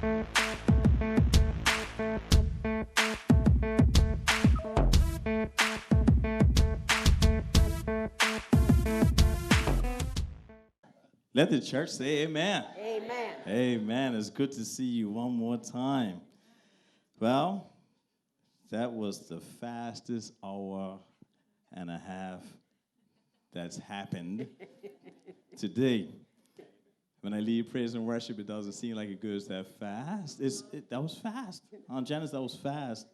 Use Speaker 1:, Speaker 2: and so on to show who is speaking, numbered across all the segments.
Speaker 1: Let the church say amen.
Speaker 2: Amen.
Speaker 1: Amen. It's good to see you one more time. Well, that was the fastest hour and a half that's happened today. When I lead praise and worship, it doesn't seem like it goes that fast. That was fast. Aunt Janice, that was fast.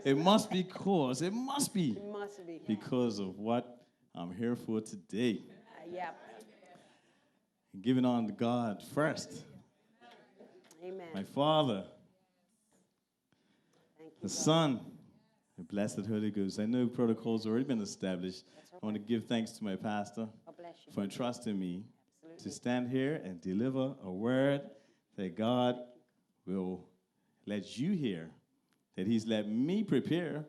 Speaker 1: It must be because, it must be because of what I'm here for today.
Speaker 2: Yep.
Speaker 1: Giving on to God first.
Speaker 2: Amen.
Speaker 1: My Father,
Speaker 2: Thank you,
Speaker 1: the Son, the Blessed Holy Ghost. I know protocols have already been established. I want to give thanks to my pastor for entrusting me to stand here and deliver a word that God will let you hear, that he's let me prepare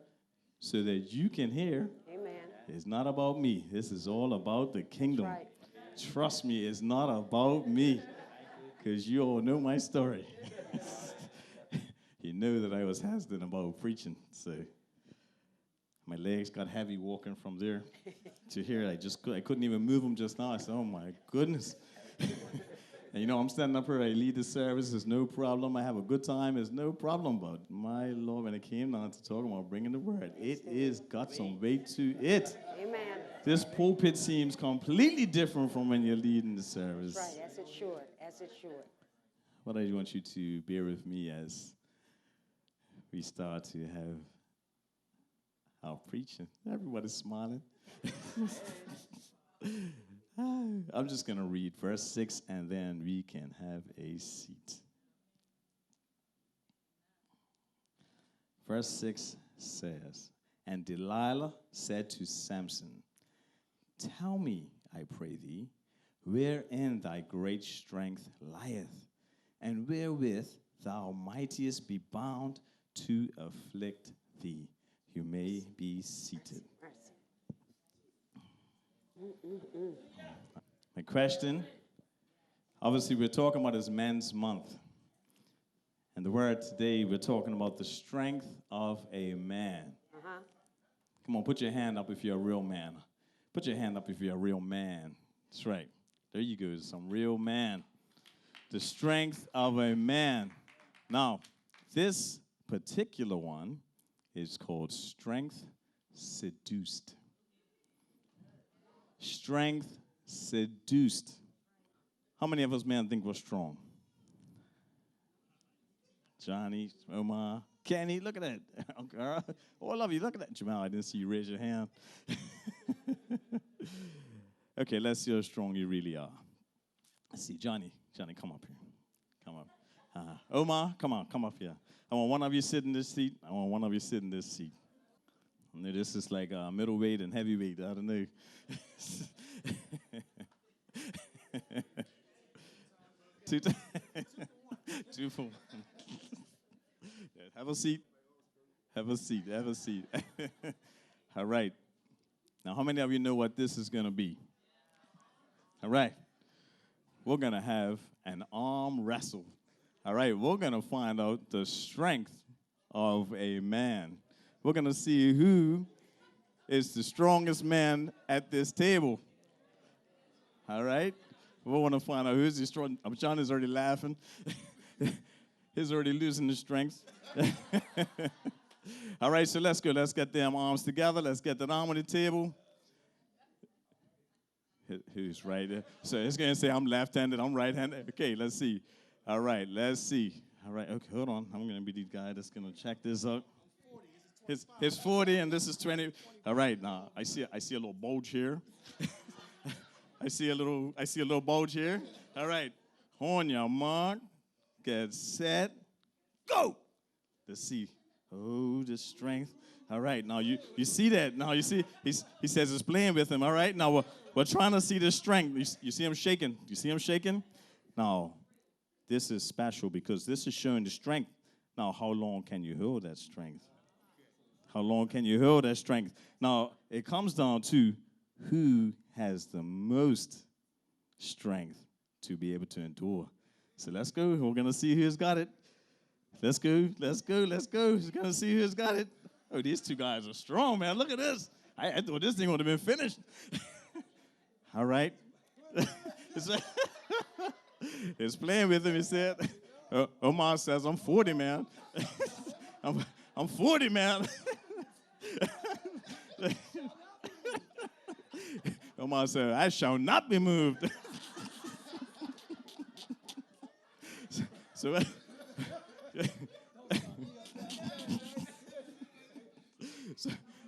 Speaker 1: so that you can hear.
Speaker 2: Amen.
Speaker 1: It's not about me. This is all about the kingdom.
Speaker 2: That's right.
Speaker 1: Trust me, it's not about me, because you all know my story. You know that I was hesitant about preaching, so my legs got heavy walking from there to here. I couldn't even move them just now. I said, oh my goodness. And you know, I'm standing up here, I lead the service, there's no problem. I have a good time, there's no problem. But my Lord, when it came down to talking about bringing the word, it is got some weight to it.
Speaker 2: Amen.
Speaker 1: This pulpit seems completely different from when you're leading the service.
Speaker 2: That's right, as it should, as it should.
Speaker 1: What I want you to bear with me as we start to have our preaching. Everybody's smiling. I'm just going to read verse 6, and then we can have a seat. Verse 6 says, and Delilah said to Samson, tell me, I pray thee, wherein thy great strength lieth, and wherewith thou mightest be bound to afflict thee. You may be seated. My question, obviously we're talking about is Men's Month. And the word today, we're talking about the strength of a man. Come on, put your hand up if you're a real man. Put your hand up if you're a real man. That's right. There you go, some real man. The strength of a man. Now, this particular one is called Strength Seduced. Strength Seduced. How many of us men think we're strong? Johnny, Omar, Kenny, look at that. Girl, all of you, look at that. Jamal, I didn't see you raise your hand. Okay, let's see how strong you really are. Let's see, Johnny, come up here. Come up. Omar, come up here. I want one of you sit in this seat. I want one of you sit in this seat. I know this is like middleweight and heavyweight. I don't know. Two for one. Have a seat. Have a seat. Have a seat. All right. Now, how many of you know what this is going to be? All right. We're going to have an arm wrestle. All right. We're going to find out the strength of a man. We're going to see who is the strongest man at this table. All right? We want to find out who's the strong. John is already laughing. He's already losing his strength. All right, so let's go. Let's get them arms together. Let's get that arm on the table. Who's right there? So it's going to say I'm left-handed, I'm right-handed. Okay, let's see. All right, let's see. All right, okay, hold on. I'm going to be the guy that's going to check this out. He's 40 and this is 20. All right, now I see a little bulge here. I see a little bulge here. All right, on your mark, get set, go. Let's see. Oh, the strength. All right, now you see that. Now you see he says it's playing with him. All right, now we're trying to see the strength. You see him shaking. You see him shaking. Now this is special because this is showing the strength. Now how long can you hold that strength? How long can you hold that strength? Now, it comes down to who has the most strength to be able to endure. So let's go. We're going to see who's got it. Let's go. Let's go. Let's go. We're going to see who's got it. Oh, these two guys are strong, man. Look at this. I thought this thing would have been finished. All right. He's playing with him. He said, Omar says, I'm 40, man. I'm 40, man. Omar said, I shall not be moved. so,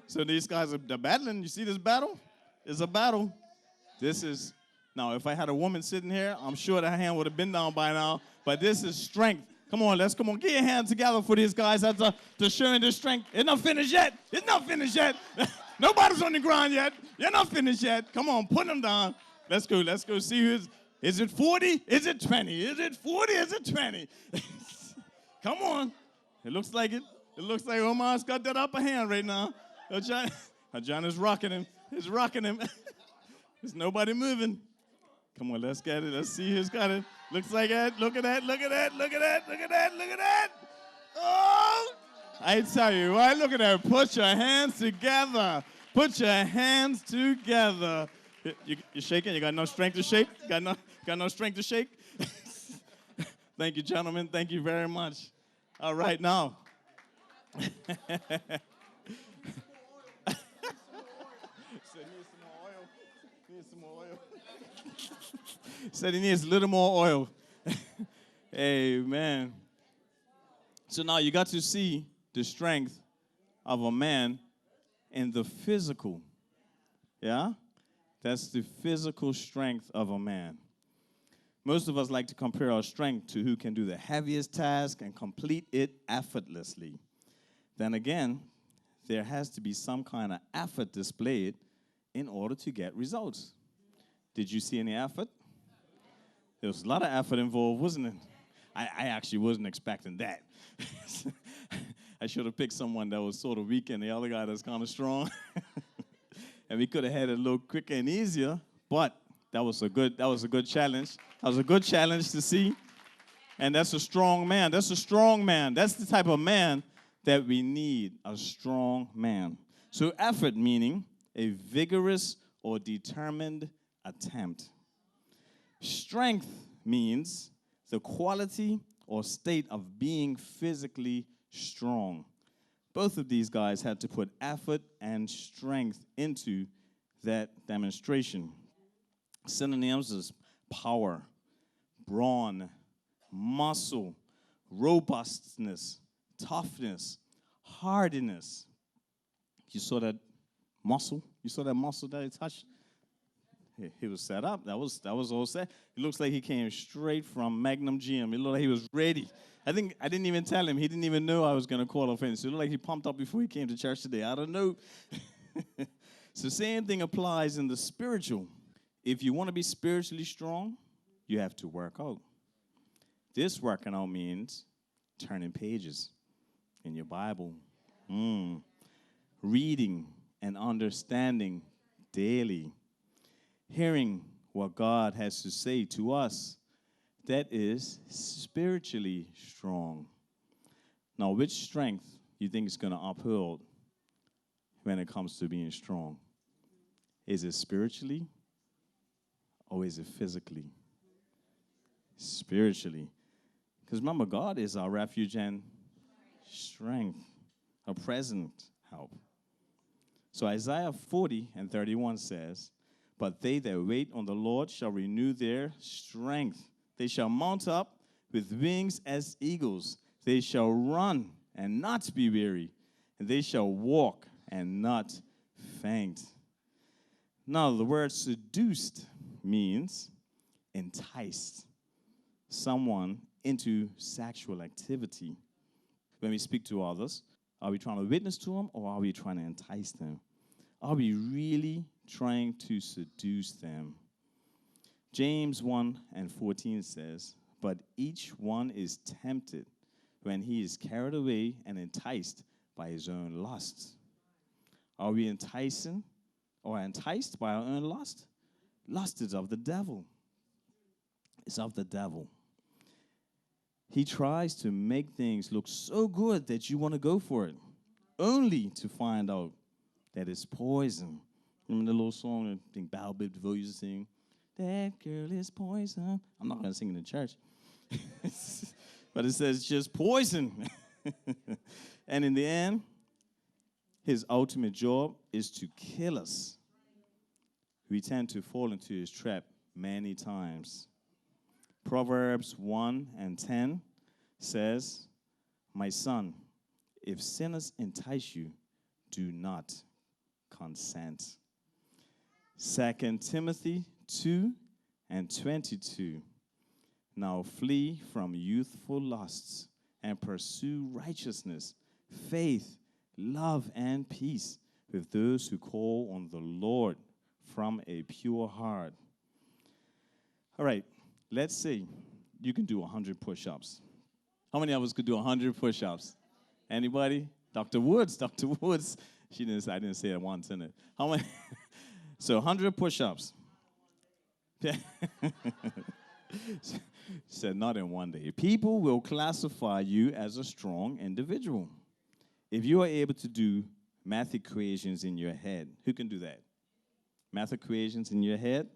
Speaker 1: so these guys are battling. You see this battle? It's a battle. This is, now if I had a woman sitting here, I'm sure that hand would have been down by now. But this is strength. Come on, get your hands together for these guys. That's showing their strength. It's not finished yet. It's not finished yet. Nobody's on the ground yet. You're not finished yet. Come on, put them down. Let's go see who's, is it 40? Is it 20? Is it 40? Is it 20? Come on. It looks like it. It looks like Omar's got that upper hand right now. John is rocking him. He's rocking him. There's nobody moving. Come on, let's get it. Let's see who's got it. Looks like it. Look at that. Look at that. Look at that. Look at that. Look at that. Oh! I tell you, why? Look at that. Put your hands together. Put your hands together. You're shaking? You got no strength to shake? Got no strength to shake? Thank you, gentlemen. Thank you very much. All right, now. Said he needs a little more oil. Amen. So now you got to see the strength of a man in the physical. Yeah? That's the physical strength of a man. Most of us like to compare our strength to who can do the heaviest task and complete it effortlessly. Then again, there has to be some kind of effort displayed in order to get results. Did you see any effort? There was a lot of effort involved, wasn't it? I actually wasn't expecting that. I should have picked someone that was sort of weak and the other guy that's kind of strong. And we could have had it a little quicker and easier, but that was a good challenge. That was a good challenge to see. And that's a strong man. That's a strong man. That's the type of man that we need, a strong man. So effort meaning a vigorous or determined attempt. Strength means the quality or state of being physically strong. Both of these guys had to put effort and strength into that demonstration. Synonyms is power, brawn, muscle, robustness, toughness, hardiness. You saw that muscle? You saw that muscle that he touched? He was set up. That was all set. It looks like he came straight from Magnum Gym. It looked like he was ready. I didn't even tell him. He didn't even know I was going to call him. So it looked like he pumped up before he came to church today. I don't know. So same thing applies in the spiritual. If you want to be spiritually strong, you have to work out. This working out means turning pages in your Bible, reading and understanding daily, hearing what God has to say to us. That is spiritually strong. Now, which strength you think is going to uphold when it comes to being strong? Is it spiritually or is it physically? Spiritually. Because remember, God is our refuge and strength, a present help. So Isaiah 40:31 says, "But they that wait on the Lord shall renew their strength. They shall mount up with wings as eagles. They shall run and not be weary, and they shall walk and not faint." Now, the word seduced means enticed someone into sexual activity. When we speak to others, are we trying to witness to them or are we trying to entice them? Are we really trying to seduce them? James 1:14 says, "But each one is tempted when he is carried away and enticed by his own lusts." Are we enticing or enticed by our own lust? Lust is of the devil. is of the devil. He tries to make things look so good that you want to go for it, only to find out that it's poison. Remember the little song I think Bow Bib DeVoe used to sing? That girl is poison. I'm not going to sing it in church. But it says just poison. And in the end, his ultimate job is to kill us. We tend to fall into his trap many times. Proverbs 1:10 says, my son, if sinners entice you, do not consent. 2 Timothy 2:22. Now flee from youthful lusts and pursue righteousness, faith, love, and peace with those who call on the Lord from a pure heart. All right, let's say you can do 100 push-ups. How many of us could do 100 push-ups? Anybody? Dr. Woods. I didn't say it once, innit? How many? So 100 push-ups. Said not in one day. People will classify you as a strong individual. If you are able to do math equations in your head, who can do that? Math equations in your head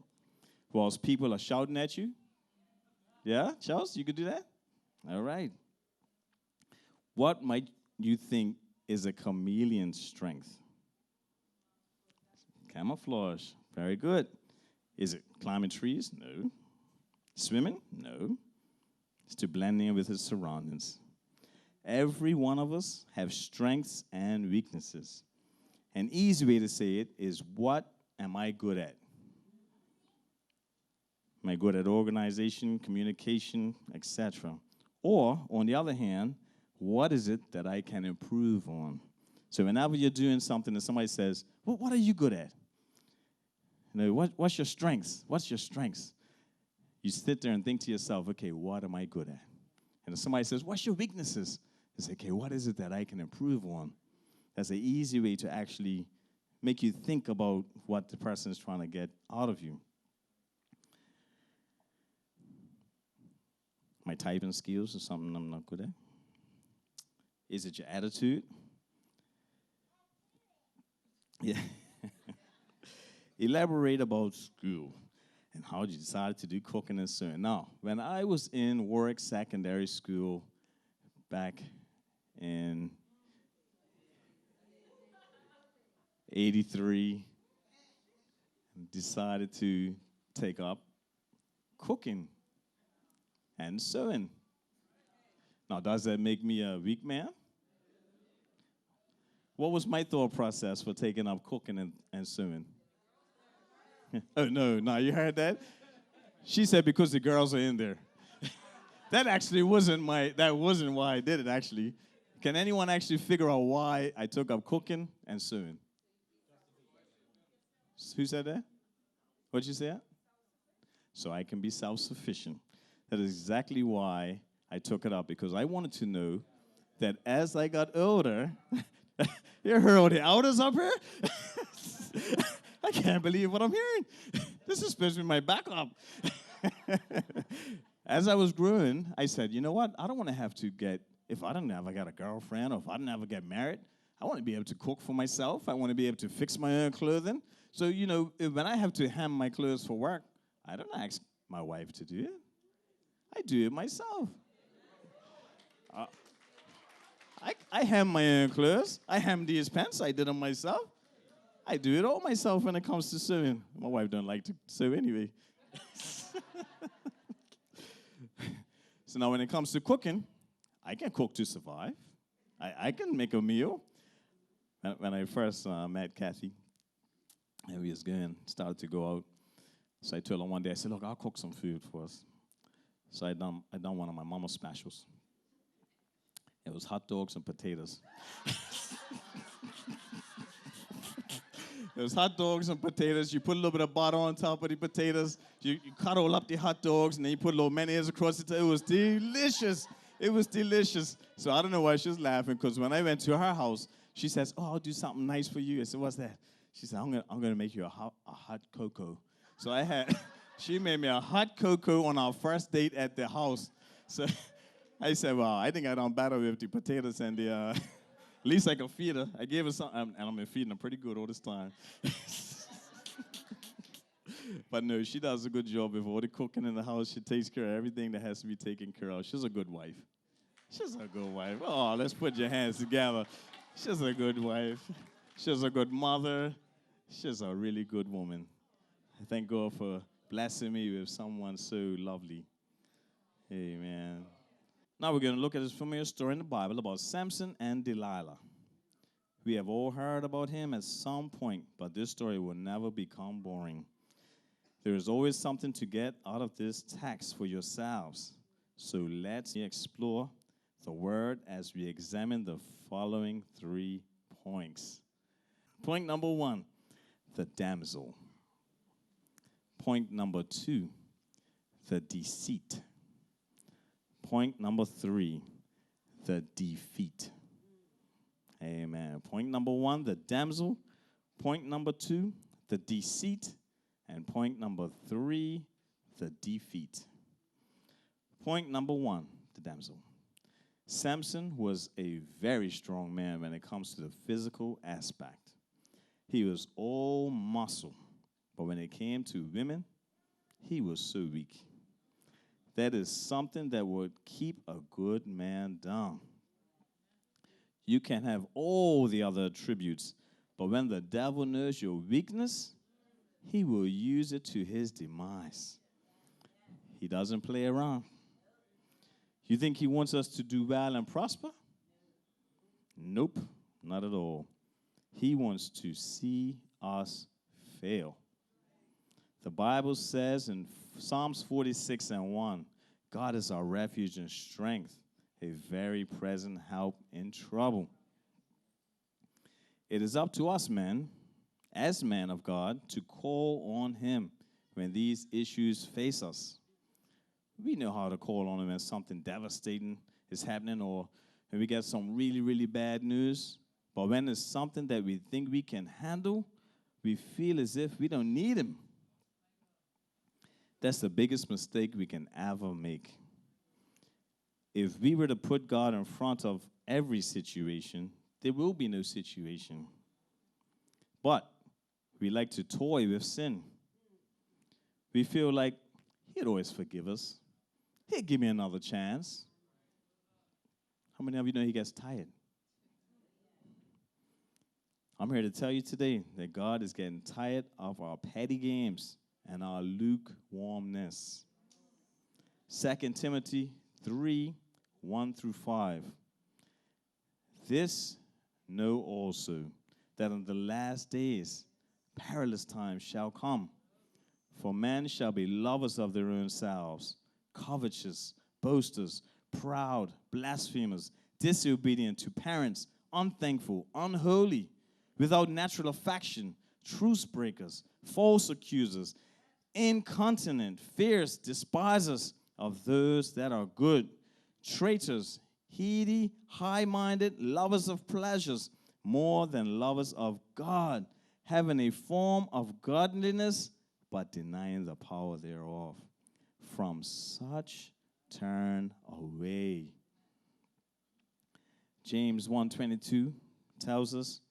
Speaker 1: whilst people are shouting at you? Yeah, Charles, you could do that? All right. What might you think is a chameleon's strength? Camouflage. Very good. Is it climbing trees? No. Swimming? No. It's to blend in with his surroundings. Every one of us have strengths and weaknesses. An easy way to say it is, what am I good at? Am I good at organization, communication, etc.? Or, on the other hand, what is it that I can improve on? So whenever you're doing something and somebody says, well, what are you good at? You know, what's your strengths? What's your strengths? You sit there and think to yourself, okay, what am I good at? And if somebody says, what's your weaknesses? You say, okay, what is it that I can improve on? That's an easy way to actually make you think about what the person is trying to get out of you. My typing skills is something I'm not good at. Is it your attitude? Yeah. Elaborate about school and how you decided to do cooking and sewing. Now, when I was in Warwick Secondary School back in 83, decided to take up cooking and sewing. Now, does that make me a weak man? What was my thought process for taking up cooking and sewing? Oh, no, you heard that? She said because the girls are in there. That actually wasn't why I did it, actually. Can anyone actually figure out why I took up cooking and sewing? Who said that? What'd you say? So I can be self-sufficient. That is exactly why I took it up, because I wanted to know that as I got older, you heard all the elders up here? I can't believe what I'm hearing. This is supposed to be my backup. As I was growing, I said, you know what? I don't want to have to if I don't ever get a girlfriend or if I don't ever get married, I want to be able to cook for myself. I want to be able to fix my own clothing. So, you know, when I have to hem my clothes for work, I don't ask my wife to do it. I do it myself. I hem my own clothes. I hem these pants. I did them myself. I do it all myself when it comes to sewing. My wife don't like to sew anyway. So now when it comes to cooking, I can cook to survive. I can make a meal. When I first met Kathy, and we started to go out, so I told her one day, I said, look, I'll cook some food for us. So I done one of my mama's specials. It was hot dogs and potatoes. It was hot dogs and potatoes. You put a little bit of butter on top of the potatoes. You cut all up the hot dogs, and then you put a little mayonnaise across it. It was delicious. It was delicious. So I don't know why she was laughing, because when I went to her house, she says, oh, I'll do something nice for you. I said, what's that? She said, I'm gonna make you a hot cocoa. So I had She made me a hot cocoa on our first date at the house. So I said, well, I think I done better with the potatoes and the, at least I can feed her. I gave her some, and I've been feeding her pretty good all this time. But no, she does a good job with all the cooking in the house. She takes care of everything that has to be taken care of. She's a good wife. She's a good wife. Oh, let's put your hands together. She's a good wife. She's a good mother. She's a really good woman. I thank God for blessing me with someone so lovely. Amen. Now we're going to look at this familiar story in the Bible about Samson and Delilah. We have all heard about him at some point, but this story will never become boring. There is always something to get out of this text for yourselves. So let's explore the word as we examine the following 3 points. Point number 1, the damsel. Point number 2, the deceit. Point number 3, the defeat. Amen. Point number 1, the damsel. Point number 2, the deceit. And point number 3, the defeat. Point number 1, the damsel. Samson was a very strong man when it comes to the physical aspect. He was all muscle, but when it came to women, he was so weak. That is something that would keep a good man down. You can have all the other attributes, but when the devil knows your weakness, he will use it to his demise. He doesn't play around. You think he wants us to do well and prosper? Nope, not at all. He wants to see us fail. The Bible says in Psalms 46:1, God is our refuge and strength, a very present help in trouble. It is up to us, men, as men of God, to call on him when these issues face us. We know how to call on him when something devastating is happening or when we get some really, really bad news. But when it's something that we think we can handle, we feel as if we don't need him. That's the biggest mistake we can ever make. If we were to put God in front of every situation, there will be no situation. But we like to toy with sin. We feel like he'd always forgive us. He'd give me another chance. How many of you know he gets tired? I'm here to tell you today that God is getting tired of our petty games and our lukewarmness. 2 Timothy 3:1-5. This know also, that in the last days perilous times shall come. For men shall be lovers of their own selves, covetous, boasters, proud, blasphemers, disobedient to parents, unthankful, unholy, without natural affection, truce breakers, false accusers, incontinent, fierce, despisers of those that are good, traitors, heady, high-minded, lovers of pleasures more than lovers of God, having a form of godliness, but denying the power thereof. From such turn away. James 1:22 tells us,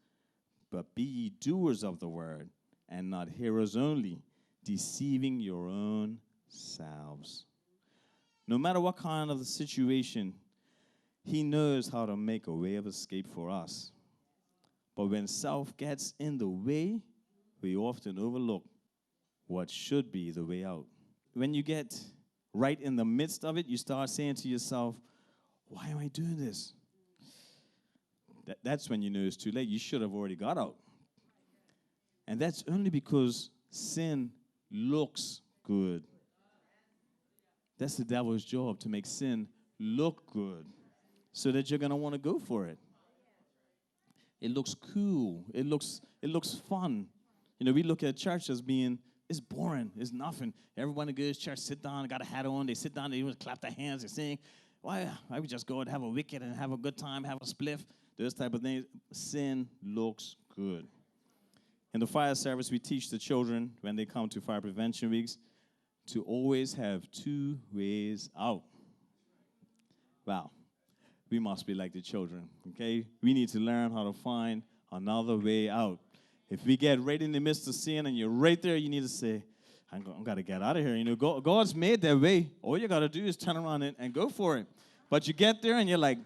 Speaker 1: but be ye doers of the word, and not hearers only, deceiving your own selves. No matter what kind of the situation, he knows how to make a way of escape for us. But when self gets in the way, we often overlook what should be the way out. When you get right in the midst of it, you start saying to yourself, why am I doing this? That's when you know it's too late. You should have already got out. And that's only because sin looks good. That's the devil's job, to make sin look good so that you're going to want to go for it. It looks cool. It looks fun. You know, we look at church as being, it's boring. It's nothing. Everyone that goes to church, sit down, got a hat on. They sit down, they even clap their hands, they sing. Why we just go and have a wicked and have a good time, have a spliff, those type of things. Sin looks good. In the fire service, we teach the children when they come to fire prevention weeks, to always have two ways out. Wow. We must be like the children, okay? We need to learn how to find another way out. If we get right in the midst of sin and you're right there, you need to say, I'm got to get out of here. You know, God's made that way. All you got to do is turn around and go for it. But you get there and you're like,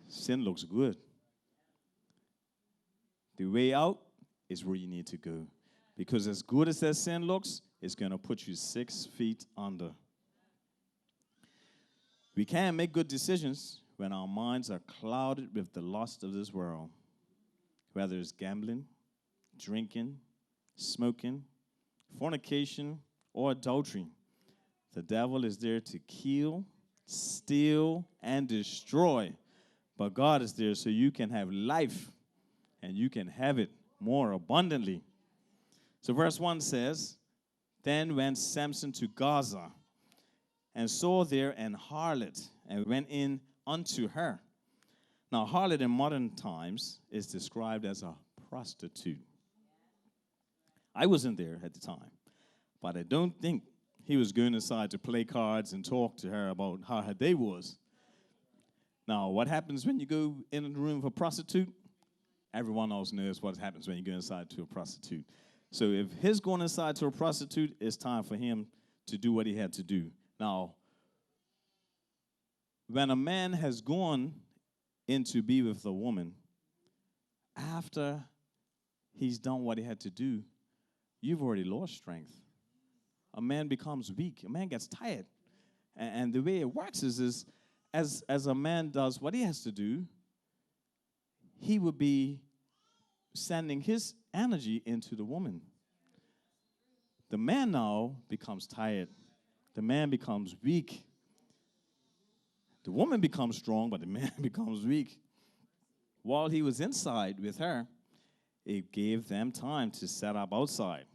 Speaker 1: sin looks good. The way out is where you need to go. Because as good as that sin looks, it's going to put you 6 feet under. We can't make good decisions when our minds are clouded with the lust of this world, whether it's gambling, drinking, smoking, fornication, or adultery. The devil is there to kill, steal, and destroy. But God is there so you can have life, and you can have it more abundantly. So verse 1 says, Then went Samson to Gaza, and saw there an harlot, and went in unto her. Now, harlot in modern times is described as a prostitute. I wasn't there at the time, but I don't think he was going inside to play cards and talk to her about how her day was. Now, what happens when you go in the room of a prostitute? Everyone else knows what happens when you go inside to a prostitute. So if his going inside to a prostitute, it's time for him to do what he had to do. Now, when a man has gone in to be with a woman, after he's done what he had to do, you've already lost strength. A man becomes weak. A man gets tired. And the way it works is as a man does what he has to do, he would be sending his energy into the woman. The man now becomes tired. The man becomes weak. The woman becomes strong, but the man becomes weak. While he was inside with her, it gave them time to set up outside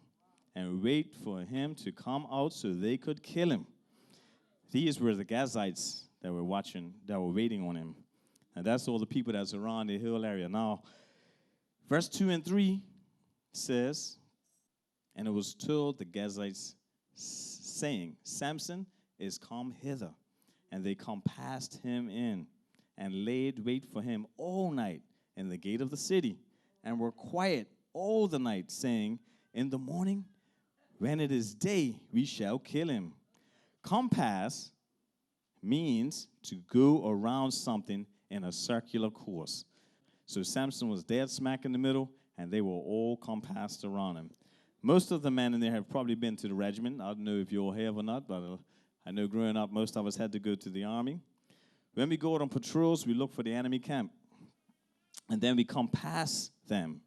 Speaker 1: and wait for him to come out so they could kill him. These were the Gazites that were waiting on him. And that's all the people that's around the hill area. Now, verse 2 and 3 says, And it was told the Gazites, saying, Samson is come hither. And they compassed him in, and laid wait for him all night in the gate of the city, and were quiet all the night, saying, In the morning, when it is day, we shall kill him. Compass means to go around something in a circular course. So Samson was dead smack in the middle, and they were all compassed around him. Most of the men in there have probably been to the regiment. I don't know if you all have or not, but I know growing up, most of us had to go to the army. When we go out on patrols, we look for the enemy camp. And then we compass them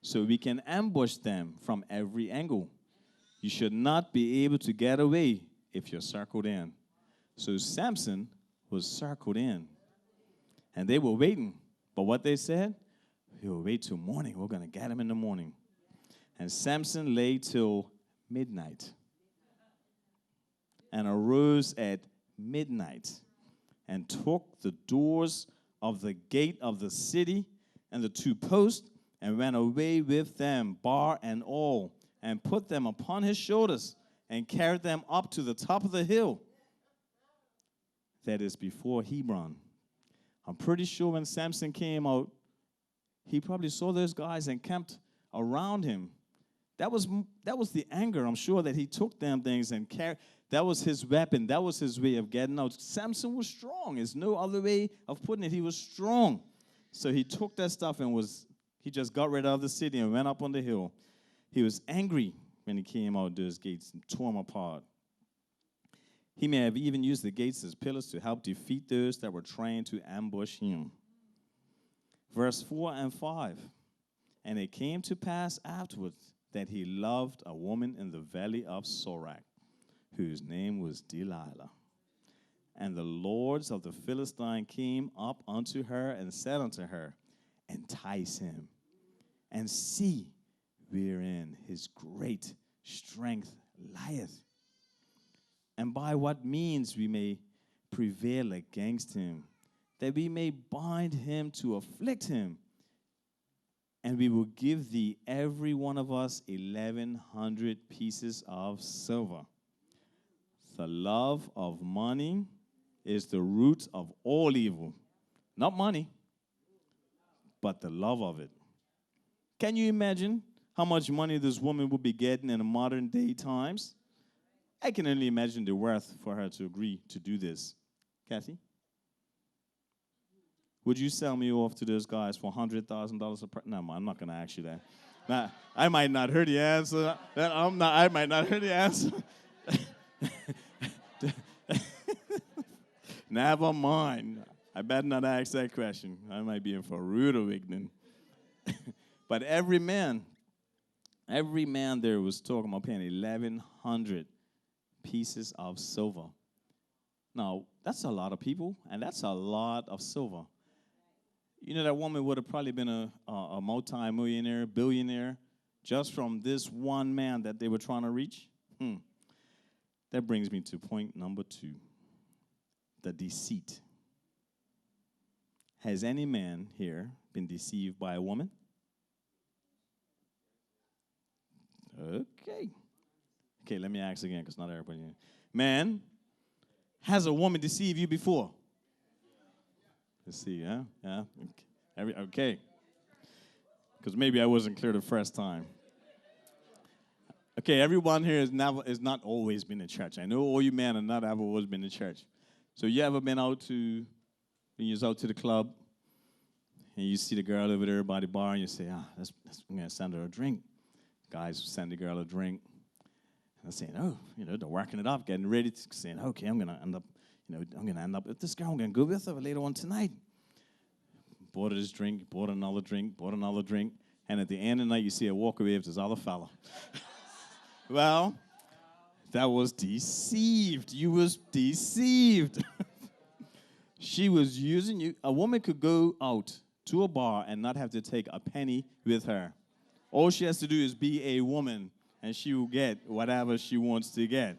Speaker 1: so we can ambush them from every angle. You should not be able to get away if you're circled in. So Samson was circled in. And they were waiting. But what they said, he'll wait till morning. We're going to get him in the morning. And Samson lay till midnight, and arose at midnight, and took the doors of the gate of the city and the 2 posts, and went away with them, bar and all, and put them upon his shoulders, and carried them up to the top of the hill that is before Hebron. I'm pretty sure when Samson came out, he probably saw those guys encamped around him. That was the anger, I'm sure, that he took them things and carried. That was his weapon. That was his way of getting out. Samson was strong. There's no other way of putting it. He was strong. So he took that stuff and he just got rid of the city and went up on the hill. He was angry when he came out those gates and tore them apart. He may have even used the gates as pillars to help defeat those that were trying to ambush him. Verse 4 and 5. And it came to pass afterwards that he loved a woman in the valley of Sorek, whose name was Delilah. And the lords of the Philistine came up unto her and said unto her, Entice him, and see wherein his great strength lieth, and by what means we may prevail against him, that we may bind him to afflict him. And we will give thee every one of us 1,100 pieces of silver. The love of money is the root of all evil. Not money, but the love of it. Can you imagine how much money this woman would be getting in the modern day times? I can only imagine the worth for her to agree to do this. Kathy? Would you sell me off to those guys for $100,000 a person? No, I'm not going to ask you that. Now, I might not hear the answer. I might not hear the answer. Never mind. I better not ask that question. I might be in for a rude awakening. But every man there was talking about paying 1,100 pieces of silver. Now, that's a lot of people, and that's a lot of silver. You know, that woman would have probably been a multi-millionaire, billionaire, just from this one man that they were trying to reach. That brings me to point number 2, the deceit. Has any man here been deceived by a woman? Okay, let me ask again, because not everybody. Man, has a woman deceived you before? Let's see, yeah. Okay. Because maybe I wasn't clear the first time. Okay, everyone here is not always been in church. I know all you men have not ever always been in church. So you ever been when you was out to the club, and you see the girl over there by the bar, and you say, I'm going to send her a drink. Guys send the girl a drink. And they're saying, they're working it up, getting ready, saying, okay, I'm going to end up with this girl. I'm going to go with her later on tonight. Bought her this drink, bought another drink, and at the end of the night, you see her walk away with this other fella. Well, that was deceived. You was deceived. She was using you. A woman could go out to a bar and not have to take a penny with her. All she has to do is be a woman, and she will get whatever she wants to get.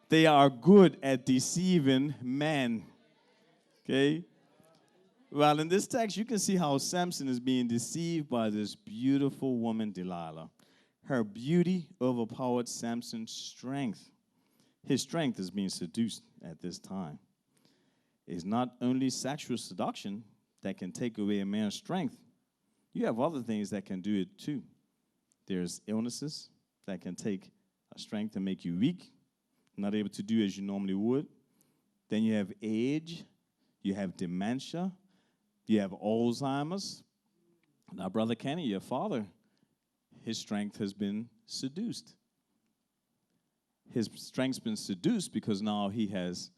Speaker 1: They are good at deceiving men. Okay? Well, in this text, you can see how Samson is being deceived by this beautiful woman, Delilah. Her beauty overpowered Samson's strength. His strength is being seduced at this time. It's not only sexual seduction that can take away a man's strength. You have other things that can do it too. There's illnesses that can take a strength and make you weak, not able to do as you normally would. Then you have age, you have dementia, you have Alzheimer's. Now, Brother Kenny, your father, his strength has been seduced. His strength's been seduced because now he has,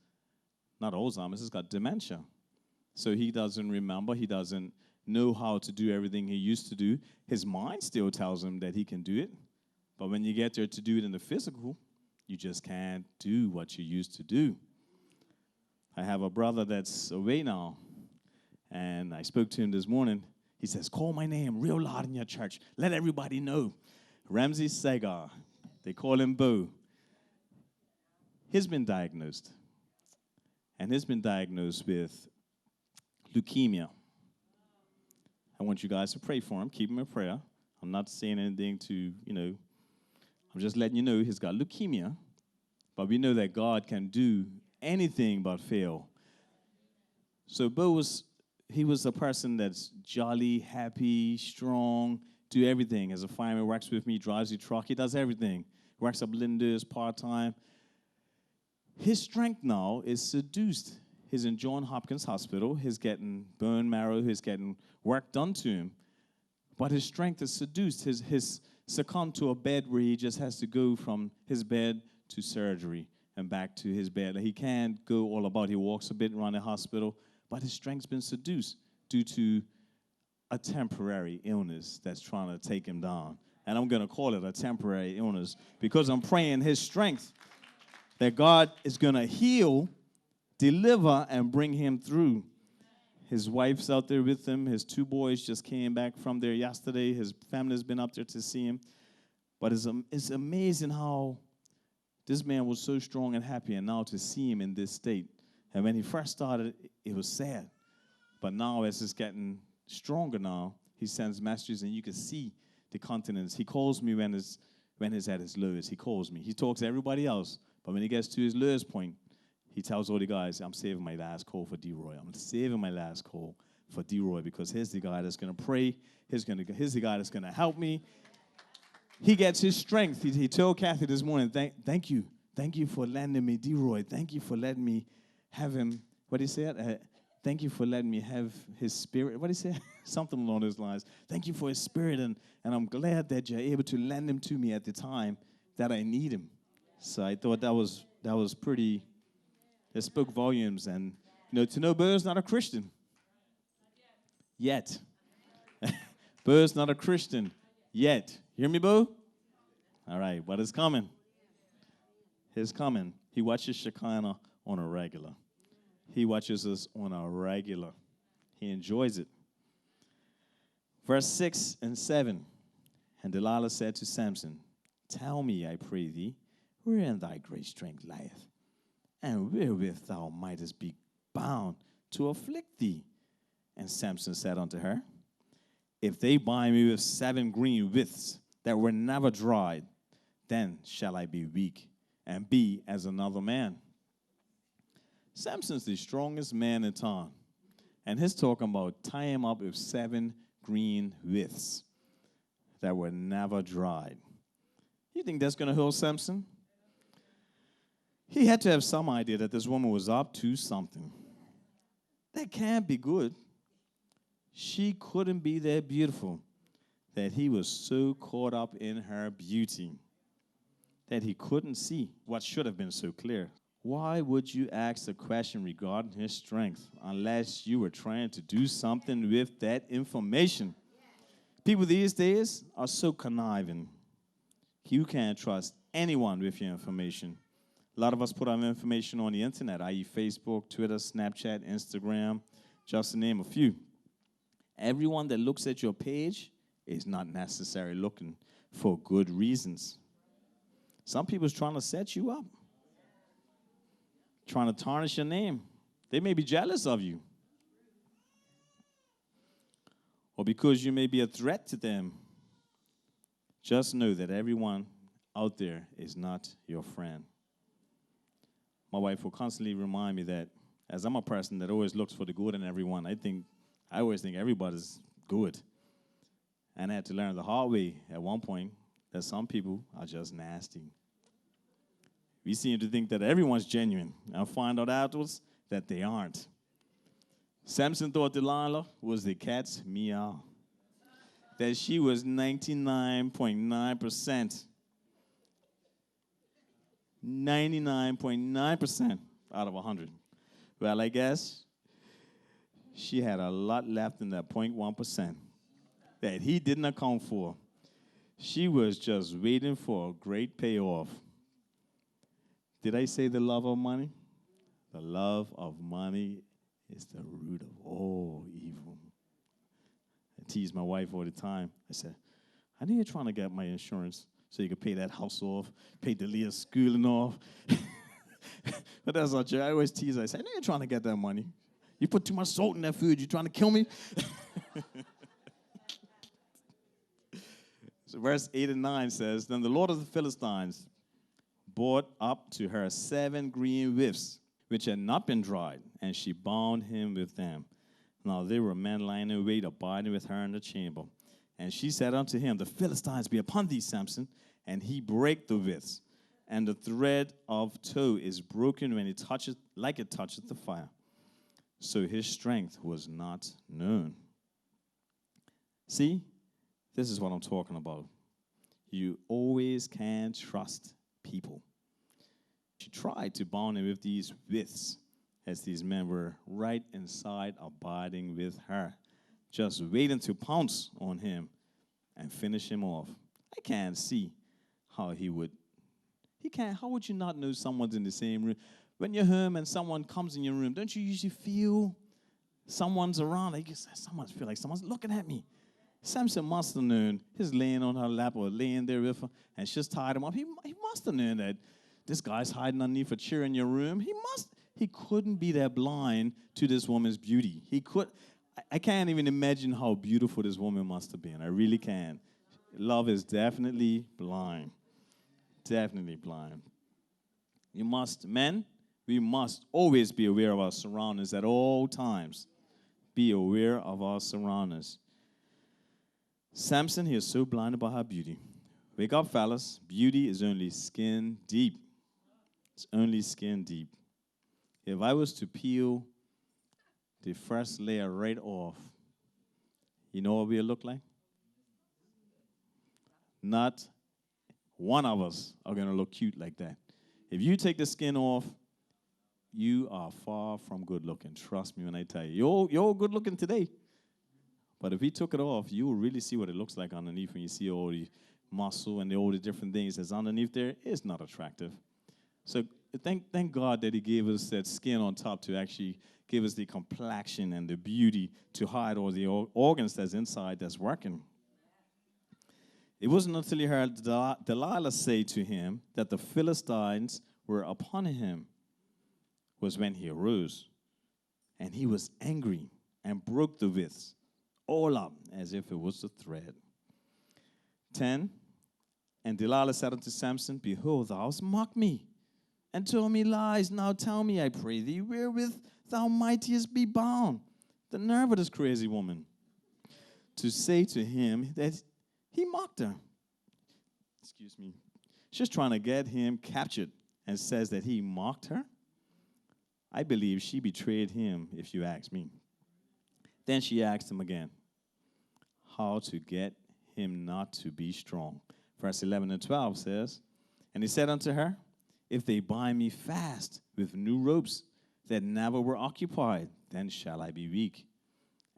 Speaker 1: not Alzheimer's, he's got dementia. So he doesn't remember, he doesn't know how to do everything he used to do. His mind still tells him that he can do it. But when you get there to do it in the physical, you just can't do what you used to do. I have a brother that's away now, and I spoke to him this morning. He says, call my name real loud in your church. Let everybody know. Ramsey Sagar. They call him Bo. He's been diagnosed. And he's been diagnosed with leukemia. I want you guys to pray for him. Keep him in prayer. I'm not saying anything to, I'm just letting you know he's got leukemia. But we know that God can do anything but fail. So Bo was a person that's jolly, happy, strong, do everything. As a fireman, works with me, drives the truck. He does everything. Works up Linda's part-time. His strength now is seduced. He's in Johns Hopkins Hospital. He's getting bone marrow. He's getting work done to him. But his strength is seduced. His succumbed to a bed where he just has to go from his bed to surgery and back to his bed. He can't go all about. He walks a bit around the hospital. But his strength's been seduced due to a temporary illness that's trying to take him down. And I'm going to call it a temporary illness because I'm praying his strength that God is going to heal, deliver, and bring him through. His wife's out there with him. His 2 boys just came back from there yesterday. His family's been up there to see him. But it's amazing how this man was so strong and happy, and now to see him in this state. And when he first started, it was sad. But now, as it's getting stronger now, he sends messages, and you can see the continents. He calls me when he's at his lowest. He calls me. He talks to everybody else, But when he gets to his lowest point, he tells all the guys, I'm saving my last call for Deroy. I'm saving my last call for Deroy because here's the guy that's going to pray. Here's the guy that's going to help me. He gets his strength. He told Kathy this morning, thank you. Thank you for lending me Deroy. Thank you for letting me have him. What did he say? Thank you for letting me have his spirit. What did he say? Something along those lines. Thank you for his spirit, and I'm glad that you're able to lend him to me at the time that I need him. So I thought that was pretty, it spoke volumes. And, to know Burr's not a Christian yet. Burr's not a Christian yet. Hear me, Bo? All right, but it's coming. It's coming. He watches Shekinah on a regular. He watches us on a regular. He enjoys it. Verse 6 and 7. And Delilah said to Samson, tell me, I pray thee, wherein thy great strength lieth, and wherewith thou mightest be bound to afflict thee. And Samson said unto her, if they bind me with 7 green withs that were never dried, then shall I be weak and be as another man. Samson's the strongest man in town, and he's talking about tie him up with 7 green withs that were never dried. You think that's going to help Samson? He had to have some idea that this woman was up to something. That can't be good. She couldn't be that beautiful, that he was so caught up in her beauty that he couldn't see what should have been so clear. Why would you ask a question regarding his strength unless you were trying to do something with that information? People these days are so conniving. You can't trust anyone with your information. A lot of us put our information on the internet, i.e. Facebook, Twitter, Snapchat, Instagram, just to name a few. Everyone that looks at your page is not necessarily looking for good reasons. Some people's trying to set you up, trying to tarnish your name. They may be jealous of you, or because you may be a threat to them. Just know that everyone out there is not your friend. My wife will constantly remind me that, as I'm a person that always looks for the good in everyone, I always think everybody's good. And I had to learn the hard way at one point that some people are just nasty. We seem to think that everyone's genuine. I'll find out afterwards that they aren't. Samson thought Delilah was the cat's meow, that she was 99.9%. 99.9% out of 100. Well, I guess she had a lot left in that 0.1% that he didn't account for. She was just waiting for a great payoff. Did I say the love of money? The love of money is the root of all evil. I tease my wife all the time. I said, I know you're trying to get my insurance so you can pay that house off, pay Delia's schooling off. But that's not true. I always tease her. I say, I know you're trying to get that money. You put too much salt in that food. You trying to kill me? So verse 8 and 9 says, Then the Lord of the Philistines brought up to her 7 green withs, which had not been dried, and she bound him with them. Now there were men lying in wait, abiding with her in the chamber. And she said unto him, The Philistines be upon thee, Samson. And he brake the withs, and the thread of tow is broken when it toucheth, like it toucheth the fire. So his strength was not known. See, this is what I'm talking about. You always can trust people. She tried to bound him with these withs, as these men were right inside, abiding with her, just waiting to pounce on him and finish him off. I can't see how how would you not know someone's in the same room? When you're home and someone comes in your room, don't you usually feel someone's around? Like feel like someone's looking at me. Samson must have known. He's laying on her lap or laying there with her, and she's tied him up. He must have known that this guy's hiding underneath a chair in your room. He couldn't be that blind to this woman's beauty. I can't even imagine how beautiful this woman must have been. I really can. Love is definitely blind. Definitely blind. Men, we must always be aware of our surroundings at all times. Be aware of our surroundings. Samson, he is so blinded by her beauty. Wake up, fellas. Beauty is only skin deep. It's only skin deep. If I was to peel the first layer right off, you know what we'll look like? Not one of us are going to look cute like that. If you take the skin off, you are far from good looking. Trust me when I tell you. You're good looking today. But if we took it off, you will really see what it looks like underneath when you see all the muscle and all the different things that's underneath there. It's not attractive. So thank God that he gave us that skin on top to actually give us the complexion and the beauty to hide all the organs that's inside that's working. It wasn't until he heard Delilah say to him that the Philistines were upon him was when he arose. And he was angry and broke the withs all up as if it was a thread. 10, and Delilah said unto Samson, Behold, thou hast mocked me, and told me lies. Now tell me, I pray thee, wherewith thou mightest be bound. The nerve of this crazy woman to say to him that he mocked her. Excuse me. She's trying to get him captured and says that he mocked her. I believe she betrayed him, if you ask me. Then she asked him again how to get him not to be strong. Verse 11 and 12 says, And he said unto her, If they bind me fast with new ropes that never were occupied, then shall I be weak,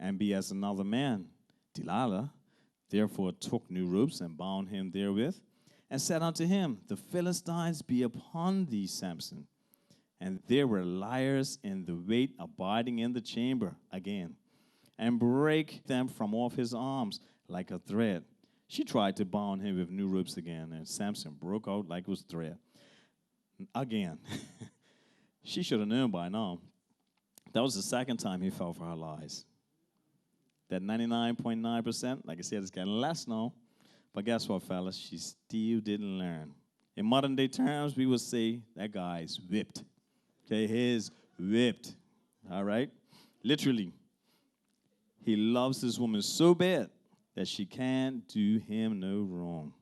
Speaker 1: and be as another man. Delilah therefore took new ropes and bound him therewith, and said unto him, The Philistines be upon thee, Samson. And there were liars in the weight abiding in the chamber again, and break them from off his arms like a thread. She tried to bind him with new ropes again, and Samson broke out like it was thread. Again. She should have known by now. That was the second time he fell for her lies. That 99.9%, like I said, it's getting less now. But guess what, fellas? She still didn't learn. In modern day terms, we would say that guy's whipped. Okay, he's whipped. All right? Literally. He loves this woman so bad that she can't do him no wrong.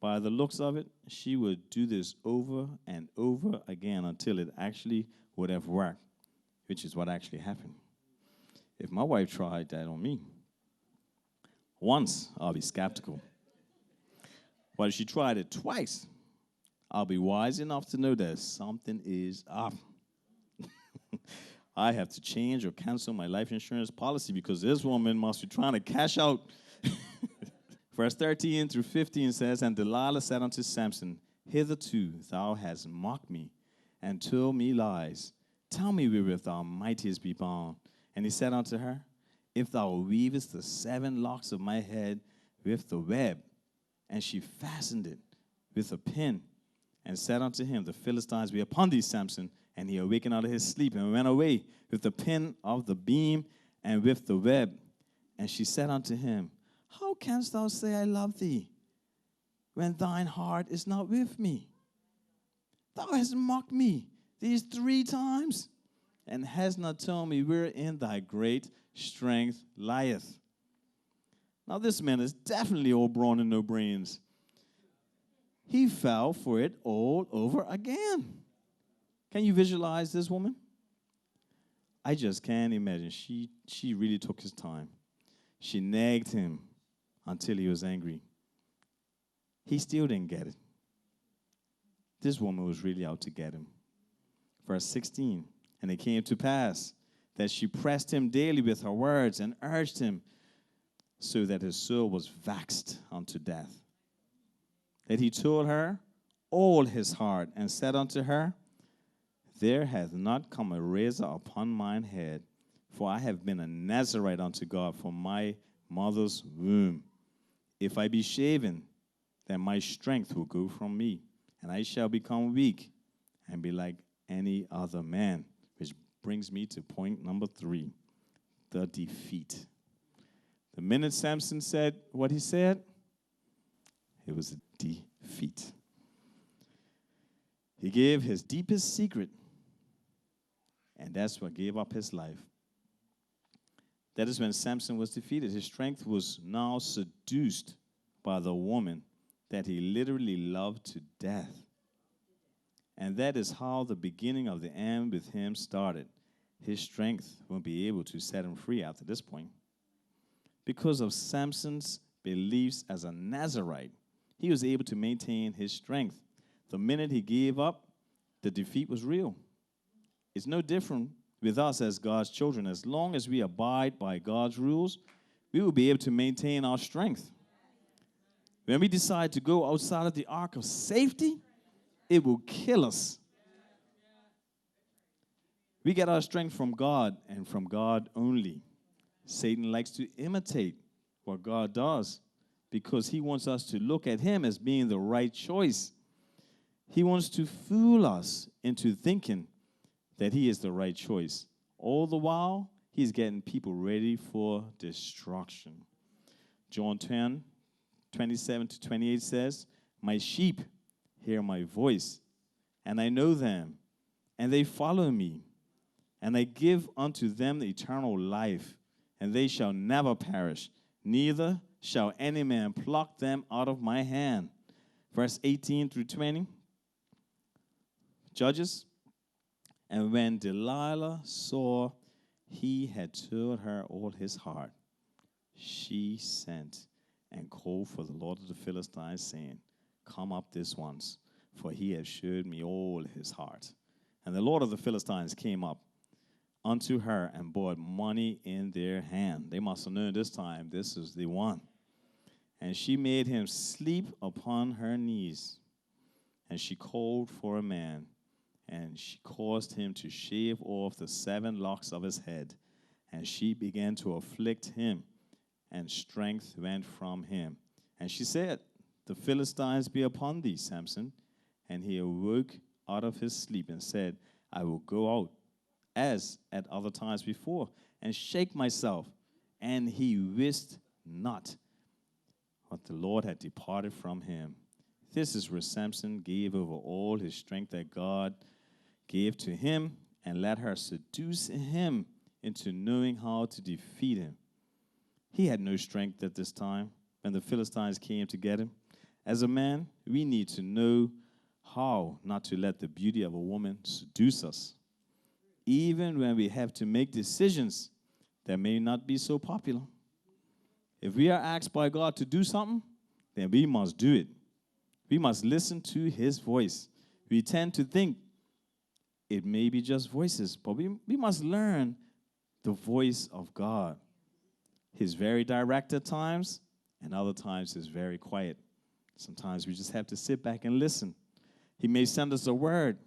Speaker 1: By the looks of it, she would do this over and over again until it actually would have worked, which is what actually happened. If my wife tried that on me, once, I'll be skeptical. But if she tried it twice, I'll be wise enough to know that something is up. I have to change or cancel my life insurance policy because this woman must be trying to cash out. Verse 13 through 15 says, And Delilah said unto Samson, Hitherto thou hast mocked me, and told me lies. Tell me wherewith thou mightest be bound. And he said unto her, If thou weavest the 7 locks of my head with the web. And she fastened it with a pin, and said unto him, The Philistines be upon thee, Samson. And he awakened out of his sleep, and went away with the pin of the beam, and with the web. And she said unto him, How canst thou say, I love thee, when thine heart is not with me? Thou hast mocked me these 3 times, and hast not told me wherein thy great strength lieth. Now this man is definitely all brawn and no brains. He fell for it all over again. Can you visualize this woman? I just can't imagine. She really took his time. She nagged him until he was angry. He still didn't get it. This woman was really out to get him. Verse 16, And it came to pass that she pressed him daily with her words and urged him, so that his soul was vexed unto death. That he told her all his heart, and said unto her, There hath not come a razor upon mine head, for I have been a Nazarite unto God from my mother's womb. If I be shaven, then my strength will go from me, and I shall become weak, and be like any other man. Which brings me to point number 3, the defeat. The minute Samson said what he said, it was a defeat. He gave his deepest secret, and that's what gave up his life. That is when Samson was defeated. His strength was now seduced by the woman that he literally loved to death. And that is how the beginning of the end with him started. His strength won't be able to set him free after this point. Because of Samson's beliefs as a Nazirite, he was able to maintain his strength. The minute he gave up, the defeat was real. It's no different with us as God's children. As long as we abide by God's rules, we will be able to maintain our strength. When we decide to go outside of the ark of safety, it will kill us. We get our strength from God and from God only. Satan likes to imitate what God does because he wants us to look at him as being the right choice. He wants to fool us into thinking that he is the right choice. All the while, he's getting people ready for destruction. John 10, 27 to 28 says, "My sheep hear my voice, and I know them, and they follow me. And I give unto them the eternal life, and they shall never perish, neither shall any man pluck them out of my hand." Verse 18 through 20. Judges. And when Delilah saw he had told her all his heart, she sent and called for the Lord of the Philistines, saying, "Come up this once, for he has showed me all his heart." And the Lord of the Philistines came up unto her and brought money in their hand. They must have known this time this is the one. And she made him sleep upon her knees. And she called for a man, and she caused him to shave off the 7 locks of his head. And she began to afflict him, and strength went from him. And she said, "The Philistines be upon thee, Samson." And he awoke out of his sleep and said, "I will go out as at other times before, and shake myself." And he wist not what the Lord had departed from him. This is where Samson gave over all his strength that God gave to him, and let her seduce him into knowing how to defeat him. He had no strength at this time when the Philistines came to get him. As a man, we need to know how not to let the beauty of a woman seduce us, even when we have to make decisions that may not be so popular. If we are asked by God to do something, then we must do it. We must listen to his voice. We tend to think it may be just voices, but we must learn the voice of God. He's very direct at times, and other times he's very quiet. Sometimes we just have to sit back and listen. He may send us a word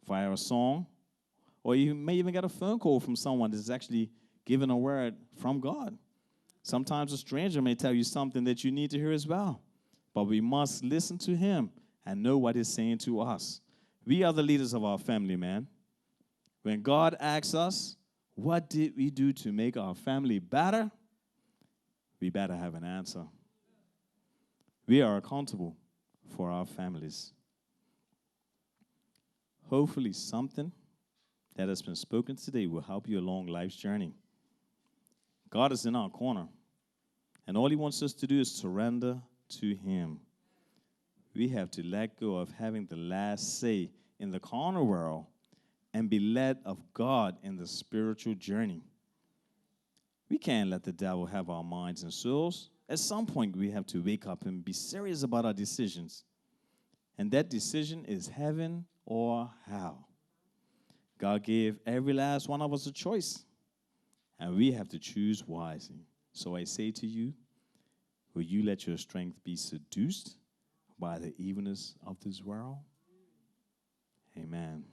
Speaker 1: via a song, or you may even get a phone call from someone that's actually given a word from God. Sometimes a stranger may tell you something that you need to hear as well. But we must listen to him and know what he's saying to us. We are the leaders of our family, man. When God asks us, what did we do to make our family better? We better have an answer. We are accountable for our families. Hopefully something that has been spoken today will help you along life's journey. God is in our corner, and all he wants us to do is surrender to him. We have to let go of having the last say in the carnal world and be led of God in the spiritual journey. We can't let the devil have our minds and souls. At some point, we have to wake up and be serious about our decisions. And that decision is heaven or hell. God gave every last one of us a choice, and we have to choose wisely. So I say to you, will you let your strength be seduced by the evilness of this world? Amen.